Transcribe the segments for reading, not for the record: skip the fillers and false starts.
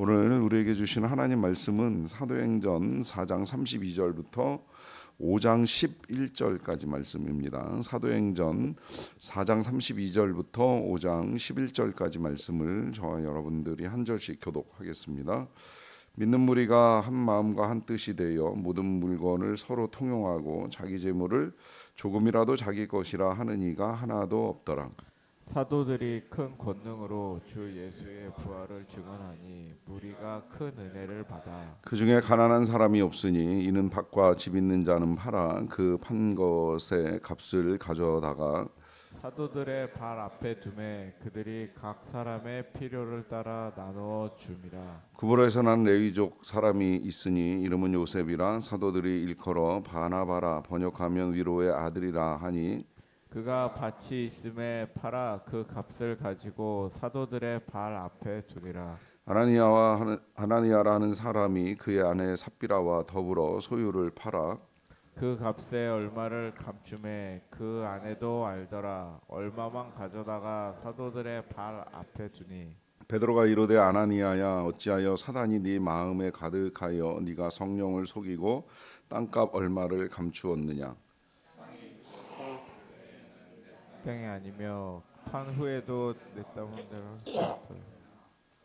오늘 우리에게 주신 하나님 말씀은 사도행전 4장 32절부터 5장 11절까지 말씀입니다. 사도행전 4장 32절부터 5장 11절까지 말씀을 저와 여러분들이 한 절씩 교독하겠습니다. 믿는 무리가 한 마음과 한 뜻이 되어 모든 물건을 서로 통용하고 자기 재물을 조금이라도 자기 것이라 하는 이가 하나도 없더라. 사도들이 큰 권능으로 주 예수의 부활을 증언하니 무리가 큰 은혜를 받아 그 중에 가난한 사람이 없으니 이는 밭과 집 있는 자는 팔아 그 판 것의 값을 가져다가 사도들의 발 앞에 두매 그들이 각 사람의 필요를 따라 나누어 줌이라. 구브로에서 난 레위족 사람이 있으니 이름은 요셉이라 사도들이 일컬어 바나바라 번역하면 위로의 아들이라 하니 그가 밭이 있음에 팔아 그 값을 가지고 사도들의 발 앞에 두니라. 아나니아라 하는 사람이 그의 아내 삽비라와 더불어 소유를 팔아 그 값에 얼마를 감춤해 그 아내도 알더라. 얼마만 가져다가 사도들의 발 앞에 두니. 베드로가 이르되 아나니아야 어찌하여 사단이 네 마음에 가득하여 네가 성령을 속이고 땅값 얼마를 감추었느냐. 땅이 아니며 판 후에도 내 땀은 대로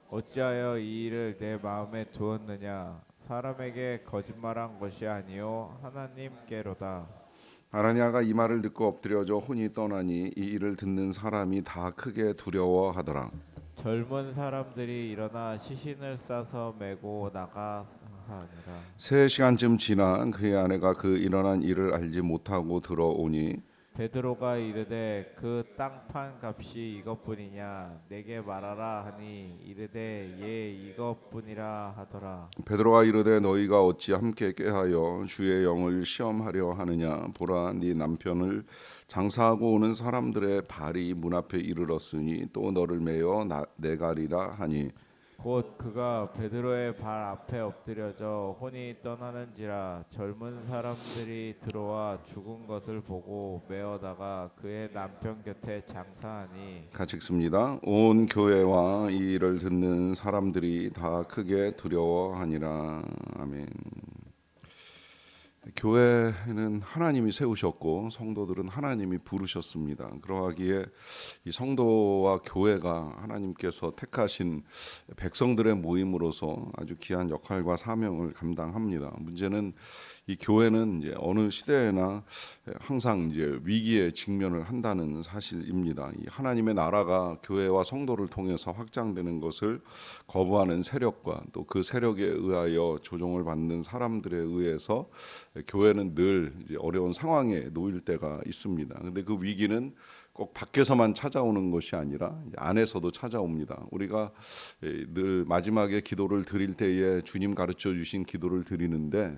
어찌하여 이 일을 내 마음에 두었느냐. 사람에게 거짓말한 것이 아니요 하나님께로다. 아나니아가 이 말을 듣고 엎드려져 혼이 떠나니 이 일을 듣는 사람이 다 크게 두려워하더라. 젊은 사람들이 일어나 시신을 싸서 메고 나가 하니라. 3시간쯤 지나 그의 아내가 그 일어난 일을 알지 못하고 들어오니 베드로가 이르되 그 땅판 값이 이것뿐이냐 내게 말하라 하니 이르되 예 이것뿐이라 하더라. 베드로가 이르되 너희가 어찌 함께 꾀하여 주의 영을 시험하려 하느냐. 보라 네 남편을 장사하고 오는 사람들의 발이 문 앞에 이르렀으니 또 너를 메어 내가리라 하니 곧 그가 베드로의 발 앞에 엎드려져 혼이 떠나는지라 젊은 사람들이 들어와 죽은 것을 보고 메어다가 그의 남편 곁에 장사하니. 같이 읽습니다. 온 교회와 이 일을 듣는 사람들이 다 크게 두려워하니라. 아멘. 교회는 하나님이 세우셨고 성도들은 하나님이 부르셨습니다. 그러하기에 이 성도와 교회가 하나님께서 택하신 백성들의 모임으로서 아주 귀한 역할과 사명을 감당합니다. 문제는 이 교회는 이제 어느 시대에나 항상 이제 위기에 직면을 한다는 사실입니다. 이 하나님의 나라가 교회와 성도를 통해서 확장되는 것을 거부하는 세력과 또 그 세력에 의하여 조종을 받는 사람들에 의해서 교회는 늘 이제 어려운 상황에 놓일 때가 있습니다. 그런데 그 위기는 꼭 밖에서만 찾아오는 것이 아니라 안에서도 찾아옵니다. 우리가 늘 마지막에 기도를 드릴 때에 주님 가르쳐 주신 기도를 드리는데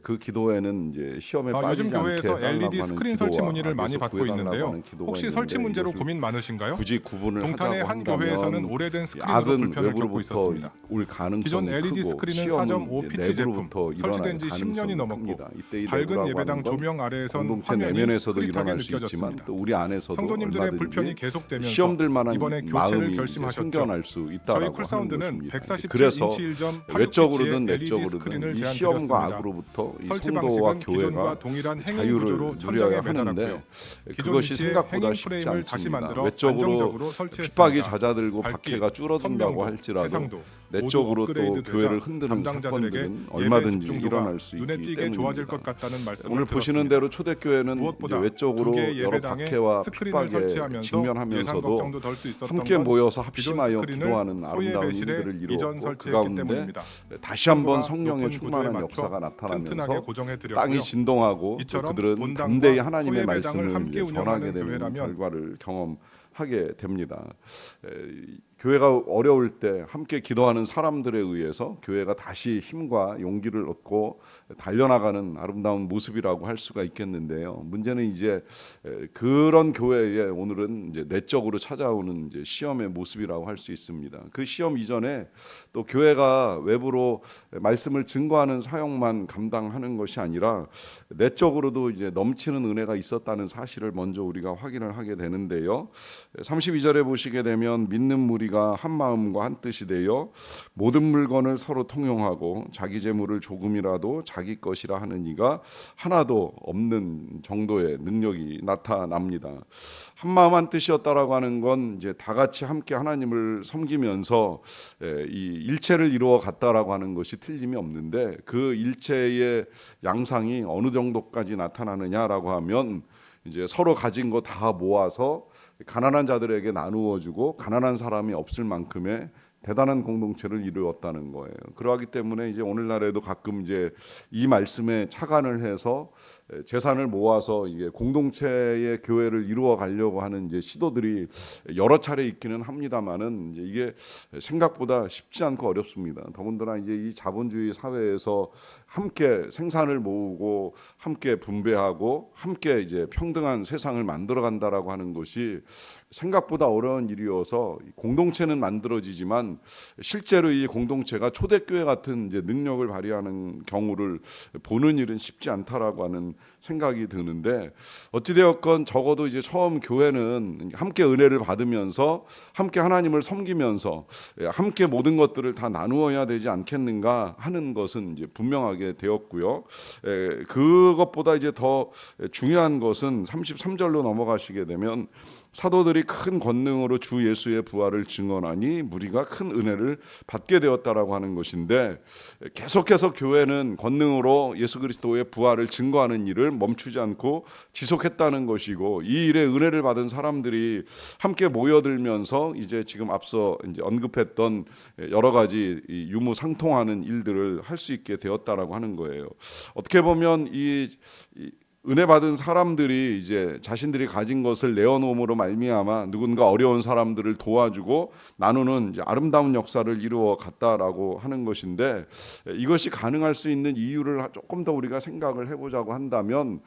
그 기도에는 이제 시험에 빠지지 요즘 않게 교회에서 LED 해달라고 스크린 하는 설치 기도와 문의를 많이 앞에서 받고 구해달라고 있는데요. 하는 기도가 혹시 있는데 설치 문제로 이것을 고민 많으신가요? 굳이 구분을 동탄의 하자고 한 교회에서는 한다면 오래된 스크린으로 악은 불편을 겪고 외부로부터 있었습니다. 올 가능성이 기존 LED 크고 스크린은 시험은 4.5피치 제품, 내부로부터 설치된 일어날 지 10년이 가능성이 넘었고 큽니다. 이때 이 밝은 내부라고 예배당 하는 건 조명 아래에선 공동체 화면이 내면에서도 흐릿하게 일어날 수 있지만 느껴졌습니다. 또 우리 안에서도 성도님들의 불편이 얼마든지 계속되면서 시험들 만한 이번에 교체를 마음이 결심하셨죠. 생겨날 수 저희 있다라고 하는 쿨사운드는 것입니다. 147인치 그래서 1.86피치의 외적으로든 LED 내적으로든 스크린을 이 시험과 제안드렸습니다. 악으로부터 이 설치 성도와 방식은 기존과 교회가 동일한 행인 자유를 구조로 천장에 누려야 하는데 매달았고요. 기존 그것이 위치에 생각보다 행인 쉽지 프레임을 다시 않습니다. 만들어 외적으로 안정적으로 설치했습니다. 핍박이 잦아들고 밝기, 박해가 줄어든다고 선명도, 할지라도 해상도 내적으로 모두 또 업그레이드 교회를 되자 흔드는 담당자들에게 사건들은 예배 얼마든지 집중도가 일어날 수 눈에 있기 띄게 좋아질 때문입니다. 것 같다는 말씀을 오늘 보시는 들었습니다. 대로 초대교회는 무엇보다 이제 외적으로 두 개의 여러 예배당에 박해와 스크린을 핍박에 설치하면서 예산 직면하면서도 걱정도 덜 수 있었던 함께 건 모여서 기존 합심하여 스크린을 기도하는 소예 아름다운 배실에 일들을 이전 이루었고 그 설치했기 가운데 때문입니다. 다시 한번 성도가 성령의 높은 충만한 구조에 역사가 맞춰 튼튼하게 나타나면서 고정해 드렸고요. 땅이 진동하고 또 이처럼 그들은 본당과 담대히 하나님의 소예배당을 말씀을 함께 이제 전하게 운영하는 되는 교회라면 결과를 경험하게 됩니다. 교회가 어려울 때 함께 기도하는 사람들에 의해서 교회가 다시 힘과 용기를 얻고 달려나가는 아름다운 모습이라고 할 수가 있겠는데요. 문제는 이제 그런 교회에 오늘은 이제 내적으로 찾아오는 이제 시험의 모습이라고 할 수 있습니다. 그 시험 이전에 또 교회가 외부로 말씀을 증거하는 사역만 감당하는 것이 아니라 내적으로도 이제 넘치는 은혜가 있었다는 사실을 먼저 우리가 확인을 하게 되는데요. 32절에 보시게 되면 믿는 무리가 너희가 한 마음과 한 뜻이 되어 모든 물건을 서로 통용하고 자기 재물을 조금이라도 자기 것이라 하는 이가 하나도 없는 정도의 능력이 나타납니다. 한 마음 한 뜻이었다라고 하는 건 이제 다 같이 함께 하나님을 섬기면서 이 일체를 이루어 갔다라고 하는 것이 틀림이 없는데, 그 일체의 양상이 어느 정도까지 나타나느냐라고 하면 이제 서로 가진 거 다 모아서 가난한 자들에게 나누어 주고 가난한 사람이 없을 만큼의 대단한 공동체를 이루었다는 거예요. 그러하기 때문에 이제 오늘날에도 가끔 이제 이 말씀에 착안을 해서 재산을 모아서 이게 공동체의 교회를 이루어 가려고 하는 이제 시도들이 여러 차례 있기는 합니다만은 이제 이게 생각보다 쉽지 않고 어렵습니다. 더군다나 이제 이 자본주의 사회에서 함께 생산을 모으고 함께 분배하고 함께 이제 평등한 세상을 만들어 간다라고 하는 것이 생각보다 어려운 일이어서 공동체는 만들어지지만 실제로 이 공동체가 초대교회 같은 이제 능력을 발휘하는 경우를 보는 일은 쉽지 않다라고 하는 생각이 드는데, 어찌되었건 적어도 이제 처음 교회는 함께 은혜를 받으면서 함께 하나님을 섬기면서 함께 모든 것들을 다 나누어야 되지 않겠는가 하는 것은 이제 분명하게 되었고요. 그것보다 이제 더 중요한 것은 33절로 넘어가시게 되면 사도들이 큰 권능으로 주 예수의 부활을 증언하니 무리가 큰 은혜를 받게 되었다라고 하는 것인데, 계속해서 교회는 권능으로 예수 그리스도의 부활을 증거하는 일을 멈추지 않고 지속했다는 것이고, 이 일에 은혜를 받은 사람들이 함께 모여들면서 이제 지금 앞서 이제 언급했던 여러 가지 유무상통하는 일들을 할 수 있게 되었다라고 하는 거예요. 어떻게 보면 이 은혜 받은 사람들이 이제 자신들이 가진 것을 내어놓음으로 말미암아 누군가 어려운 사람들을 도와주고 나누는 이제 아름다운 역사를 이루어 갔다라고 하는 것인데, 이것이 가능할 수 있는 이유를 조금 더 우리가 생각을 해보자고 한다면,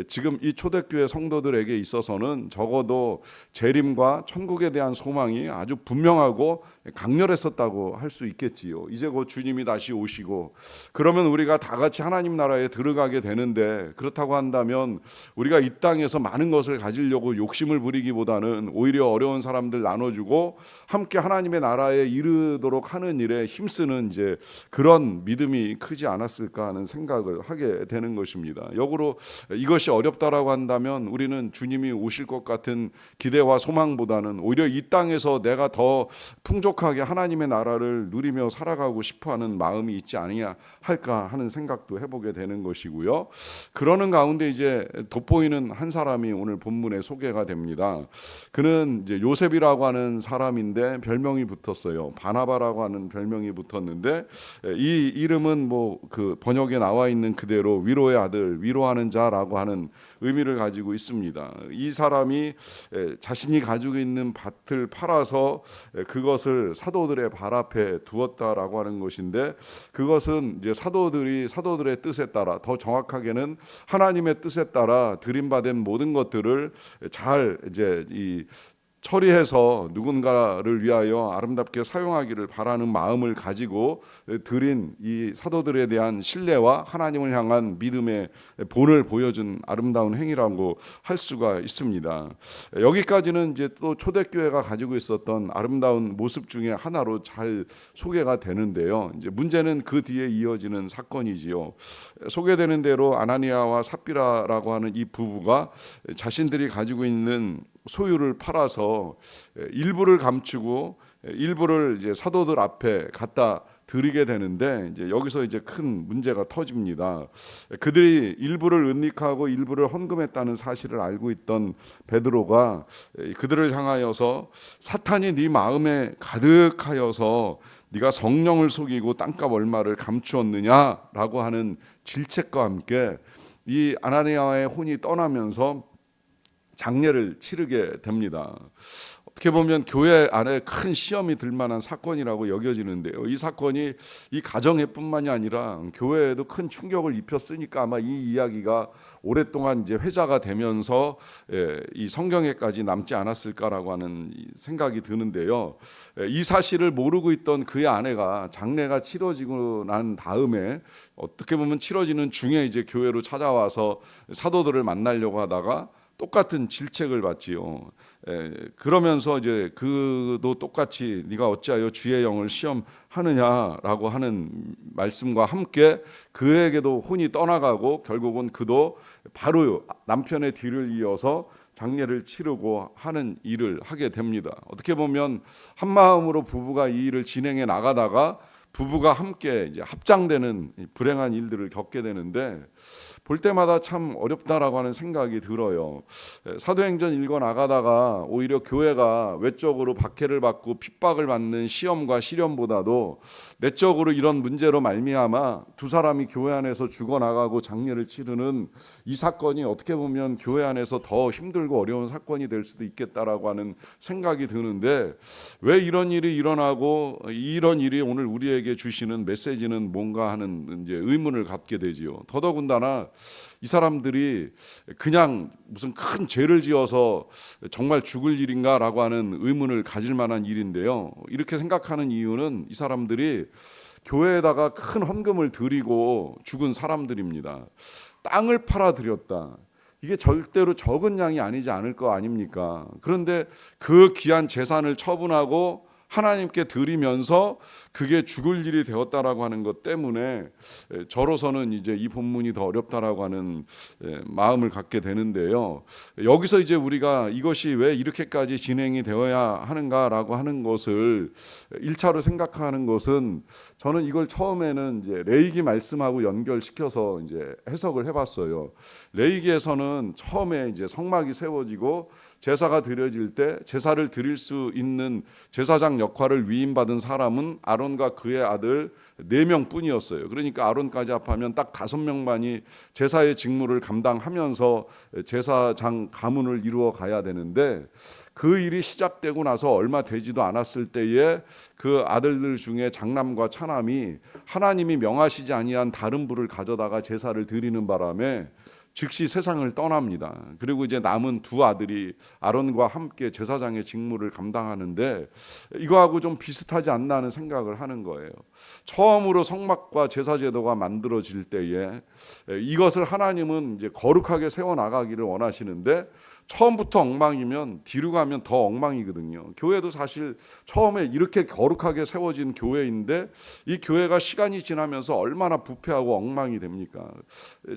지금 이 초대교회 성도들에게 있어서는 적어도 재림과 천국에 대한 소망이 아주 분명하고 강렬했었다고 할 수 있겠지요. 이제 곧 주님이 다시 오시고 그러면 우리가 다 같이 하나님 나라에 들어가게 되는데, 그렇다고 한다면 우리가 이 땅에서 많은 것을 가지려고 욕심을 부리기보다는 오히려 어려운 사람들 나눠주고 함께 하나님의 나라에 이르도록 하는 일에 힘쓰는 이제 그런 믿음이 크지 않았을까 하는 생각을 하게 되는 것입니다. 역으로 이것이 어렵다라고 한다면 우리는 주님이 오실 것 같은 기대와 소망보다는 오히려 이 땅에서 내가 더 풍족하게 하나님의 나라를 누리며 살아가고 싶어하는 마음이 있지 않느냐 할까 하는 생각도 해보게 되는 것이고요. 그러는 가운데 이제 돋보이는 한 사람이 오늘 본문에 소개가 됩니다. 그는 이제 요셉이라고 하는 사람인데 별명이 붙었어요. 바나바라고 하는 별명이 붙었는데, 이 이름은 뭐 그 번역에 나와 있는 그대로 위로의 아들, 위로하는 자라고 하는 의미를 가지고 있습니다. 이 사람이 자신이 가지고 있는 밭을 팔아서 그것을 사도들의 발 앞에 두었다라고 하는 것인데, 그것은 이제 사도들의 뜻에 따라, 더 정확하게는 하나님의 뜻에 따라 드림받은 모든 것들을 잘 이제 이 처리해서 누군가를 위하여 아름답게 사용하기를 바라는 마음을 가지고 드린 이 사도들에 대한 신뢰와 하나님을 향한 믿음의 본을 보여준 아름다운 행위라고 할 수가 있습니다. 여기까지는 이제 또 초대교회가 가지고 있었던 아름다운 모습 중에 하나로 잘 소개가 되는데요. 이제 문제는 그 뒤에 이어지는 사건이지요. 소개되는 대로 아나니아와 삽비라라고 하는 이 부부가 자신들이 가지고 있는 소유를 팔아서 일부를 감추고 일부를 이제 사도들 앞에 갖다 드리게 되는데, 이제 여기서 이제 큰 문제가 터집니다. 그들이 일부를 은닉하고 일부를 헌금했다는 사실을 알고 있던 베드로가 그들을 향하여서 사탄이 네 마음에 가득하여서 네가 성령을 속이고 땅값 얼마를 감추었느냐라고 하는 질책과 함께 이 아나니아와의 혼이 떠나면서 장례를 치르게 됩니다. 어떻게 보면 교회 안에 큰 시험이 들 만한 사건이라고 여겨지는데요. 이 사건이 이 가정에뿐만이 아니라 교회에도 큰 충격을 입혔으니까 아마 이 이야기가 오랫동안 이제 회자가 되면서 이 성경에까지 남지 않았을까라고 하는 생각이 드는데요. 이 사실을 모르고 있던 그의 아내가 장례가 치러지고 난 다음에 어떻게 보면 치러지는 중에 이제 교회로 찾아와서 사도들을 만나려고 하다가 똑같은 질책을 받지요. 그러면서 이제 그도 똑같이 네가 어찌하여 주의 영을 시험하느냐라고 하는 말씀과 함께 그에게도 혼이 떠나가고 결국은 그도 바로 남편의 뒤를 이어서 장례를 치르고 하는 일을 하게 됩니다. 어떻게 보면 한 마음으로 부부가 이 일을 진행해 나가다가 부부가 함께 이제 합장되는 불행한 일들을 겪게 되는데 볼 때마다 참 어렵다라고 하는 생각이 들어요. 사도행전 읽어 나가다가 오히려 교회가 외적으로 박해를 받고 핍박을 받는 시험과 시련보다도 내적으로 이런 문제로 말미암아 두 사람이 교회 안에서 죽어나가고 장례를 치르는 이 사건이 어떻게 보면 교회 안에서 더 힘들고 어려운 사건이 될 수도 있겠다라고 하는 생각이 드는데 왜 이런 일이 일어나고 이런 일이 오늘 우리에게 주시는 메시지는 뭔가 하는 이제 의문을 갖게 되지요. 더더군다나 이 사람들이 그냥 무슨 큰 죄를 지어서 정말 죽을 일인가라고 하는 의문을 가질 만한 일인데요. 이렇게 생각하는 이유는 이 사람들이 교회에다가 큰 헌금을 드리고 죽은 사람들입니다. 땅을 팔아 드렸다. 이게 절대로 적은 양이 아니지 않을 거 아닙니까? 그런데 그 귀한 재산을 처분하고 하나님께 드리면서 그게 죽을 일이 되었다라고 하는 것 때문에 저로서는 이제 이 본문이 더 어렵다라고 하는 마음을 갖게 되는데요. 여기서 이제 우리가 이것이 왜 이렇게까지 진행이 되어야 하는가라고 하는 것을 1차로 생각하는 것은 저는 이걸 처음에는 이제 레위기 말씀하고 연결시켜서 이제 해석을 해봤어요. 레위기에서는 처음에 이제 성막이 세워지고 제사가 드려질 때 제사를 드릴 수 있는 제사장 역할을 위임받은 사람은 아론과 그의 아들 4명뿐이었어요. 그러니까 아론까지 합하면 딱 5명만이 제사의 직무를 감당하면서 제사장 가문을 이루어 가야 되는데 그 일이 시작되고 나서 얼마 되지도 않았을 때에 그 아들들 중에 장남과 차남이 하나님이 명하시지 아니한 다른 불을 가져다가 제사를 드리는 바람에 즉시 세상을 떠납니다. 그리고 이제 남은 두 아들이 아론과 함께 제사장의 직무를 감당하는데 이거하고 좀 비슷하지 않나 하는 생각을 하는 거예요. 처음으로 성막과 제사 제도가 만들어질 때에 이것을 하나님은 이제 거룩하게 세워 나가기를 원하시는데 처음부터 엉망이면 뒤로 가면 더 엉망이거든요. 교회도 사실 처음에 이렇게 거룩하게 세워진 교회인데 이 교회가 시간이 지나면서 얼마나 부패하고 엉망이 됩니까?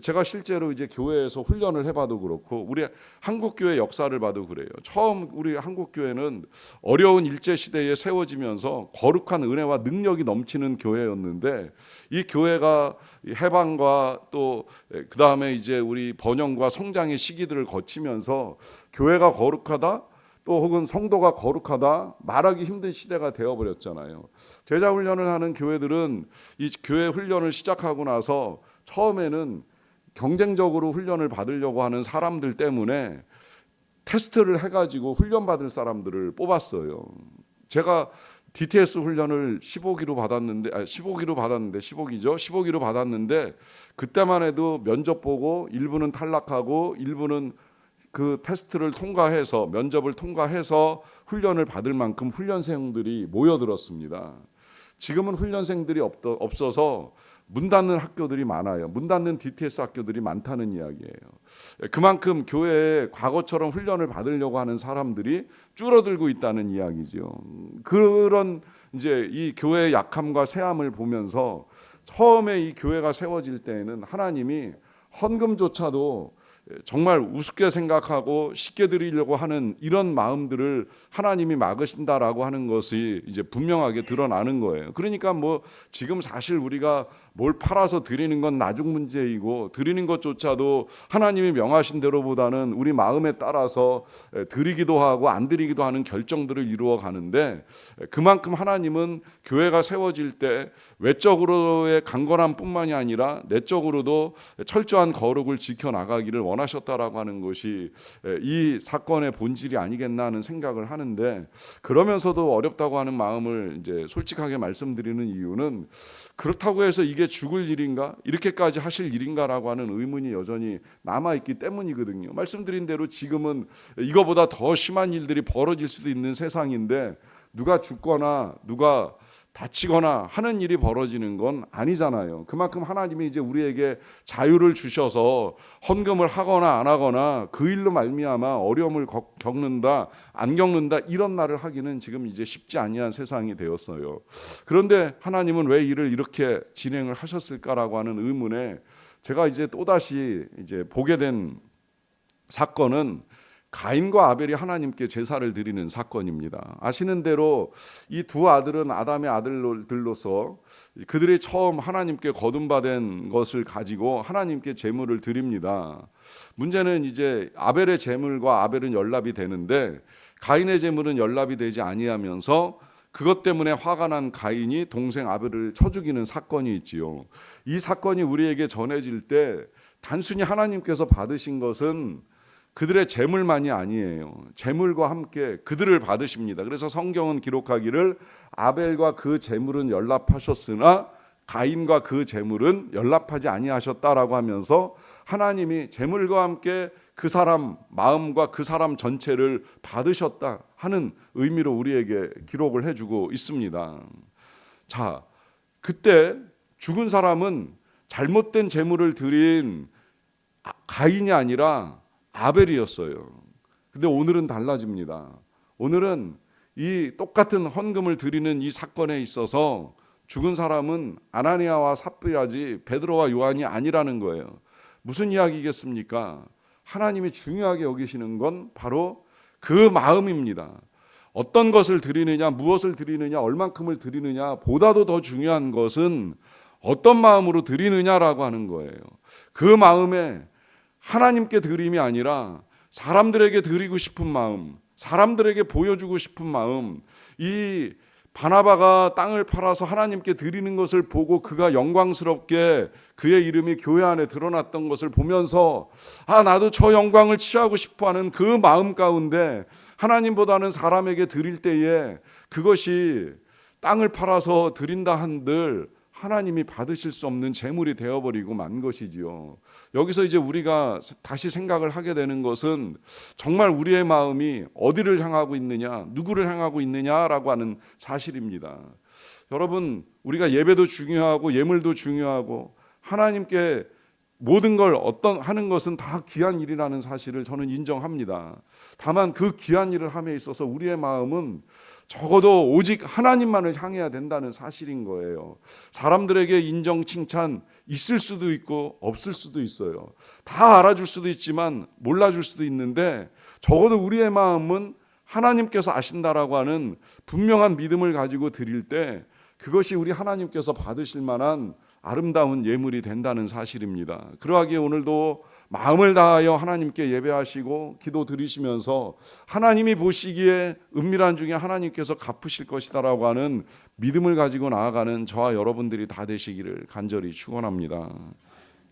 제가 실제로 이제 교회에서 훈련을 해봐도 그렇고 우리 한국 교회 역사를 봐도 그래요. 처음 우리 한국 교회는 어려운 일제 시대에 세워지면서 거룩한 은혜와 능력이 넘치는 교회였는데 이 교회가 해방과 또 그 다음에 이제 우리 번영과 성장의 시기들을 거치면서 교회가 거룩하다 또 혹은 성도가 거룩하다 말하기 힘든 시대가 되어버렸잖아요. 제자 훈련을 하는 교회들은 이 교회 훈련을 시작하고 나서 처음에는 경쟁적으로 훈련을 받으려고 하는 사람들 때문에 테스트를 해가지고 훈련받을 사람들을 뽑았어요. 제가 DTS 훈련을 15기로 받았는데 15기로 받았는데 그때만 해도 면접 보고 일부는 탈락하고 일부는 그 테스트를 통과해서 면접을 통과해서 훈련을 받을 만큼 훈련생들이 모여들었습니다. 지금은 훈련생들이 없어서 문 닫는 학교들이 많아요. 문 닫는 DTS 학교들이 많다는 이야기예요. 그만큼 교회에 과거처럼 훈련을 받으려고 하는 사람들이 줄어들고 있다는 이야기죠. 그런 이제 이 교회의 약함과 쇠함을 보면서 처음에 이 교회가 세워질 때에는 하나님이 헌금조차도 정말 우습게 생각하고 쉽게 드리려고 하는 이런 마음들을 하나님이 막으신다라고 하는 것이 이제 분명하게 드러나는 거예요. 그러니까 뭐 지금 사실 우리가 뭘 팔아서 드리는 건 나중 문제이고 드리는 것조차도 하나님이 명하신 대로보다는 우리 마음에 따라서 드리기도 하고 안 드리기도 하는 결정들을 이루어 가는데 그만큼 하나님은 교회가 세워질 때 외적으로의 강건함뿐만이 아니라 내적으로도 철저한 거룩을 지켜나가기를 원하셨다라고 하는 것이 이 사건의 본질이 아니겠나 하는 생각을 하는데 그러면서도 어렵다고 하는 마음을 이제 솔직하게 말씀드리는 이유는 그렇다고 해서 이게 죽을 일인가? 이렇게까지 하실 일인가라고 하는 의문이 여전히 남아있기 때문이거든요. 말씀드린 대로 지금은 이거보다 더 심한 일들이 벌어질 수도 있는 세상인데 누가 죽거나 누가 다치거나 하는 일이 벌어지는 건 아니잖아요. 그만큼 하나님이 이제 우리에게 자유를 주셔서 헌금을 하거나 안 하거나 그 일로 말미암아 어려움을 겪는다 안 겪는다 이런 말을 하기는 지금 이제 쉽지 아니한 세상이 되었어요. 그런데 하나님은 왜 일을 이렇게 진행을 하셨을까라고 하는 의문에 제가 이제 또다시 이제 보게 된 사건은 가인과 아벨이 하나님께 제사를 드리는 사건입니다. 아시는 대로 이 두 아들은 아담의 아들들로서 그들이 처음 하나님께 거듭받은 것을 가지고 하나님께 제물을 드립니다. 문제는 이제 아벨의 제물과 아벨은 연합이 되는데 가인의 제물은 연합이 되지 아니하면서 그것 때문에 화가 난 가인이 동생 아벨을 쳐 죽이는 사건이 있지요. 이 사건이 우리에게 전해질 때 단순히 하나님께서 받으신 것은 그들의 재물만이 아니에요. 재물과 함께 그들을 받으십니다. 그래서 성경은 기록하기를 아벨과 그 재물은 연합하셨으나 가인과 그 재물은 연합하지 아니하셨다라고 하면서 하나님이 재물과 함께 그 사람 마음과 그 사람 전체를 받으셨다 하는 의미로 우리에게 기록을 해주고 있습니다. 자, 그때 죽은 사람은 잘못된 재물을 드린 가인이 아니라 아벨이었어요. 근데 오늘은 달라집니다. 오늘은 이 똑같은 헌금을 드리는 이 사건에 있어서 죽은 사람은 아나니아와 삽비라지 베드로와 요한이 아니라는 거예요. 무슨 이야기겠습니까? 하나님이 중요하게 여기시는 건 바로 그 마음입니다. 어떤 것을 드리느냐, 무엇을 드리느냐, 얼만큼을 드리느냐 보다도 더 중요한 것은 어떤 마음으로 드리느냐라고 하는 거예요. 그 마음에 하나님께 드림이 아니라 사람들에게 드리고 싶은 마음, 사람들에게 보여주고 싶은 마음, 이 바나바가 땅을 팔아서 하나님께 드리는 것을 보고 그가 영광스럽게 그의 이름이 교회 안에 드러났던 것을 보면서 나도 저 영광을 취하고 싶어하는 그 마음 가운데 하나님보다는 사람에게 드릴 때에 그것이 땅을 팔아서 드린다 한들 하나님이 받으실 수 없는 재물이 되어버리고 만 것이지요. 여기서 이제 우리가 다시 생각을 하게 되는 것은 정말 우리의 마음이 어디를 향하고 있느냐, 누구를 향하고 있느냐라고 하는 사실입니다. 여러분, 우리가 예배도 중요하고 예물도 중요하고 하나님께 모든 걸 하는 것은 다 귀한 일이라는 사실을 저는 인정합니다. 다만 그 귀한 일을 함에 있어서 우리의 마음은 적어도 오직 하나님만을 향해야 된다는 사실인 거예요. 사람들에게 인정, 칭찬 있을 수도 있고 없을 수도 있어요. 다 알아줄 수도 있지만 몰라줄 수도 있는데 적어도 우리의 마음은 하나님께서 아신다라고 하는 분명한 믿음을 가지고 드릴 때 그것이 우리 하나님께서 받으실 만한 아름다운 예물이 된다는 사실입니다. 그러하기에 오늘도 마음을 다하여 하나님께 예배하시고 기도 드리시면서 하나님이 보시기에 은밀한 중에 하나님께서 갚으실 것이다라고 하는 믿음을 가지고 나아가는 저와 여러분들이 다 되시기를 간절히 축원합니다.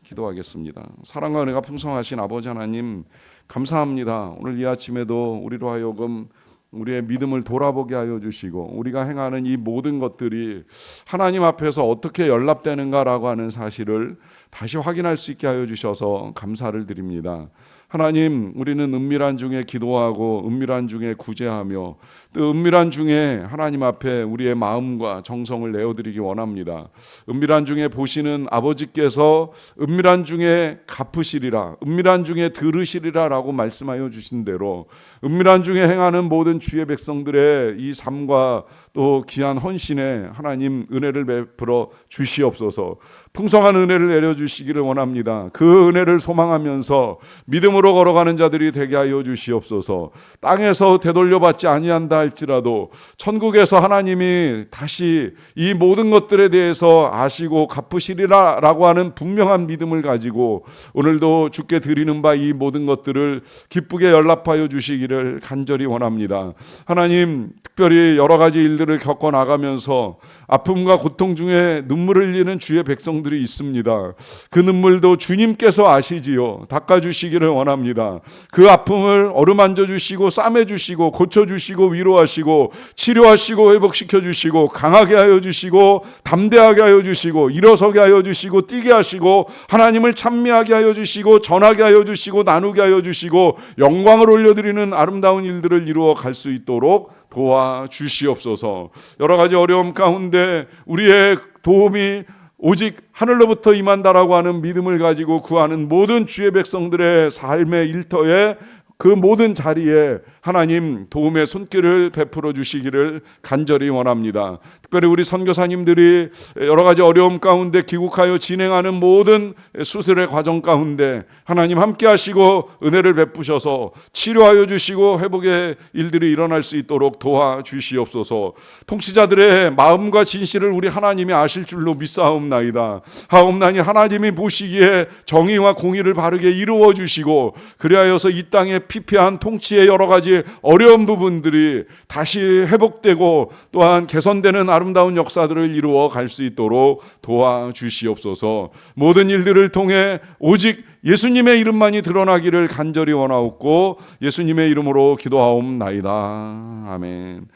기도하겠습니다. 사랑과 은혜가 풍성하신 아버지 하나님 감사합니다. 오늘 이 아침에도 우리로 하여금 우리의 믿음을 돌아보게 하여 주시고 우리가 행하는 이 모든 것들이 하나님 앞에서 어떻게 연합되는가라고 하는 사실을 다시 확인할 수 있게 하여 주셔서 감사를 드립니다. 하나님, 우리는 은밀한 중에 기도하고 은밀한 중에 구제하며 또 은밀한 중에 하나님 앞에 우리의 마음과 정성을 내어드리기 원합니다. 은밀한 중에 보시는 아버지께서 은밀한 중에 갚으시리라, 은밀한 중에 들으시리라 라고 말씀하여 주신 대로 은밀한 중에 행하는 모든 주의 백성들의 이 삶과 또 귀한 헌신에 하나님 은혜를 베풀어 주시옵소서. 풍성한 은혜를 내려주시기를 원합니다. 그 은혜를 소망하면서 믿음으로 걸어가는 자들이 되게 하여 주시옵소서. 땅에서 되돌려받지 아니한다 할지라도 천국에서 하나님이 다시 이 모든 것들에 대해서 아시고 갚으시리라 라고 하는 분명한 믿음을 가지고 오늘도 주께 드리는 바 이 모든 것들을 기쁘게 연락하여 주시기를 간절히 원합니다. 하나님, 특별히 여러 가지 일들을 겪어 나가면서 아픔과 고통 중에 눈물을 흘리는 주의 백성들이 있습니다. 그 눈물도 주님께서 아시지요. 닦아주시기를 원합니다. 원합니다. 그 아픔을 어루만져 주시고 싸매 주시고 고쳐 주시고 위로하시고 치료하시고 회복시켜 주시고 강하게 하여 주시고 담대하게 하여 주시고 일어서게 하여 주시고 뛰게 하시고 하나님을 찬미하게 하여 주시고 전하게 하여 주시고 나누게 하여 주시고 영광을 올려드리는 아름다운 일들을 이루어 갈 수 있도록 도와주시옵소서. 여러 가지 어려움 가운데 우리의 도움이 오직 하늘로부터 임한다라고 하는 믿음을 가지고 구하는 모든 주의 백성들의 삶의 일터에 그 모든 자리에 하나님 도움의 손길을 베풀어 주시기를 간절히 원합니다. 특별히 우리 선교사님들이 여러 가지 어려움 가운데 귀국하여 진행하는 모든 수술의 과정 가운데 하나님 함께 하시고 은혜를 베푸셔서 치료하여 주시고 회복의 일들이 일어날 수 있도록 도와주시옵소서. 통치자들의 마음과 진실을 우리 하나님이 아실 줄로 믿사옵나이다. 하옵나니 하나님이 보시기에 정의와 공의를 바르게 이루어 주시고 그리하여서 이 땅에 피폐한 통치의 여러 가지 어려운 부분들이 다시 회복되고 또한 개선되는 아름다운 역사들을 이루어 갈 수 있도록 도와주시옵소서. 모든 일들을 통해 오직 예수님의 이름만이 드러나기를 간절히 원하옵고 예수님의 이름으로 기도하옵나이다. 아멘.